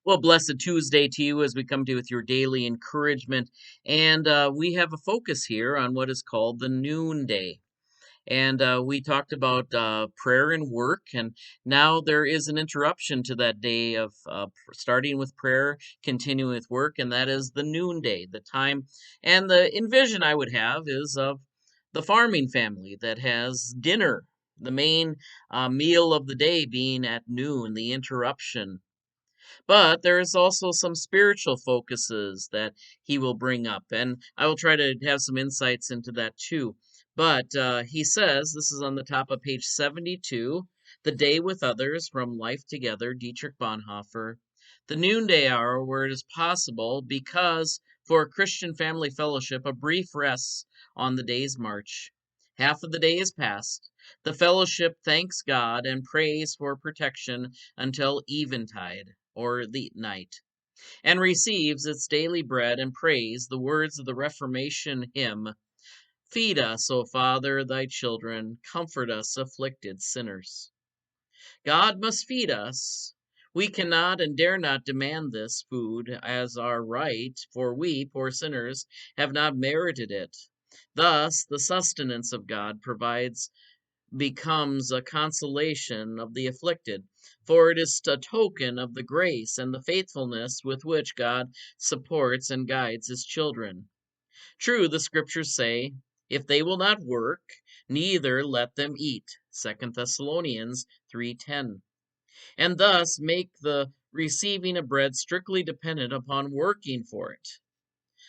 Well, blessed Tuesday to you as we come to you with your daily encouragement. And we have a focus here on what is called the noonday. And we talked about prayer and work. And now there is an interruption to that day of starting with prayer, continuing with work. And that is the noonday, the time. And the envision I would have is of the farming family that has dinner. The main meal of the day being at noon, the interruption, but there's also some spiritual focuses that he will bring up, and I will try to have some insights into that too. But he says, this is on the top of page 72, The Day with Others from Life Together, Dietrich Bonhoeffer. The noonday hour where it is possible because for a Christian family fellowship, a brief rest on the day's march. Half of the day is past. The fellowship thanks God and prays for protection until eventide or the night, and receives its daily bread and prays the words of the Reformation hymn, Feed us, O Father, thy children, comfort us, afflicted sinners. God must feed us. We cannot and dare not demand this food as our right, for we, poor sinners, have not merited it. Thus, the sustenance of God provides becomes a consolation of the afflicted, for it is a token of the grace and the faithfulness with which God supports and guides his children. True, the scriptures say, if they will not work, neither let them eat. 2 Thessalonians 3:10. And thus make the receiving of bread strictly dependent upon working for it.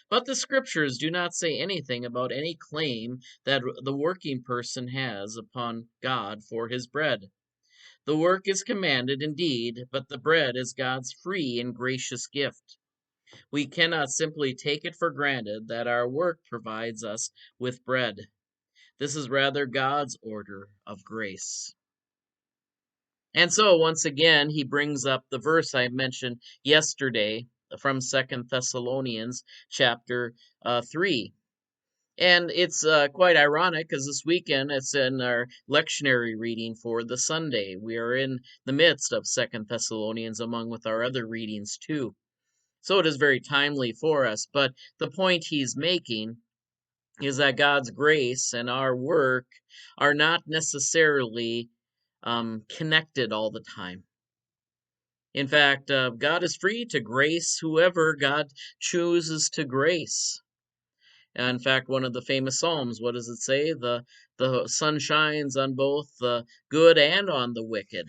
But the scriptures do not say anything about any claim that the working person has upon God for his bread. The work is commanded indeed, but the bread is God's free and gracious gift. We cannot simply take it for granted that our work provides us with bread. This is rather God's order of grace. And so, once again, he brings up the verse I mentioned yesterday from 2 Thessalonians chapter 3. And it's quite ironic because this weekend it's in our lectionary reading for the Sunday. We are in the midst of 2 Thessalonians among with our other readings too. So it is very timely for us. But the point he's making is that God's grace and our work are not necessarily connected all the time. In fact, God is free to grace whoever God chooses to grace. In fact, one of the famous Psalms, what does it say? The sun shines on both the good and on the wicked.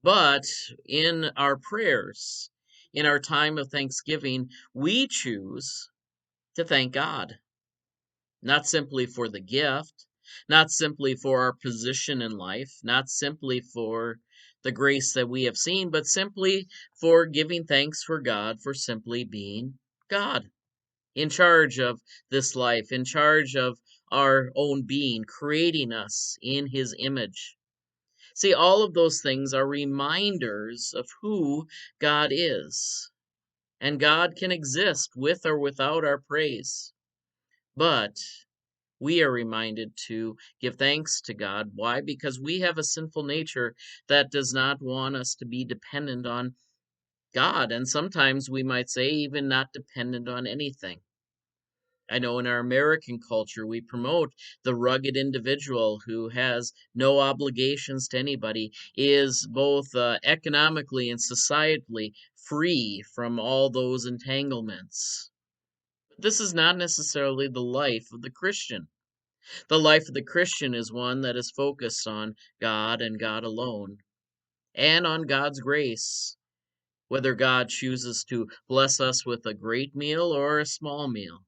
But in our prayers, in our time of thanksgiving, we choose to thank God, not simply for the gift, not simply for our position in life, not simply for the grace that we have seen, but simply for giving thanks for God for simply being God, in charge of this life, in charge of our own being, creating us in his image. See, all of those things are reminders of who God is. And God can exist with or without our praise. But we are reminded to give thanks to God. Why? Because we have a sinful nature that does not want us to be dependent on God. And sometimes we might say, even not dependent on anything. I know in our American culture, we promote the rugged individual who has no obligations to anybody, is both economically and societally free from all those entanglements. But this is not necessarily the life of the Christian. The life of the Christian is one that is focused on God and God alone, and on God's grace, whether God chooses to bless us with a great meal or a small meal,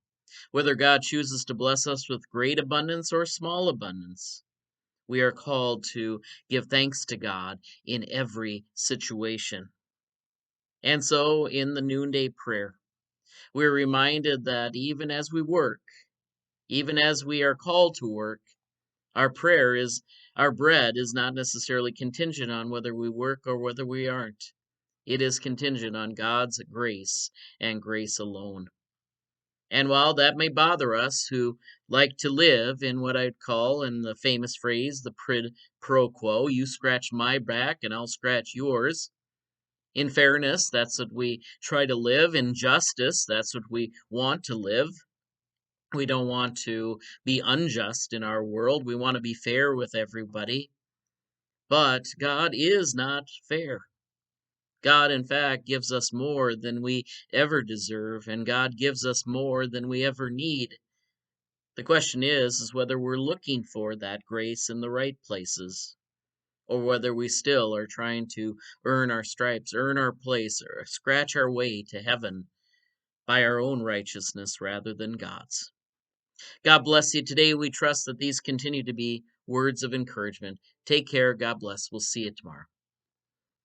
whether God chooses to bless us with great abundance or small abundance. We are called to give thanks to God in every situation. And so, in the noonday prayer, we're reminded that even as we work, even as we are called to work, our prayer is, our bread is not necessarily contingent on whether we work or whether we aren't. It is contingent on God's grace and grace alone. And while that may bother us who like to live in what I'd call, in the famous phrase, the quid pro quo, you scratch my back and I'll scratch yours, In fairness, that's what we try to live. In justice, that's what we want to live. We don't want to be unjust in our world. We want to be fair with everybody. But God is not fair. God, in fact, gives us more than we ever deserve, and God gives us more than we ever need. The question is whether we're looking for that grace in the right places, or whether we still are trying to earn our stripes, earn our place, or scratch our way to heaven by our own righteousness rather than God's. God bless you. Today we trust that these continue to be words of encouragement. Take care. God bless. We'll see you tomorrow.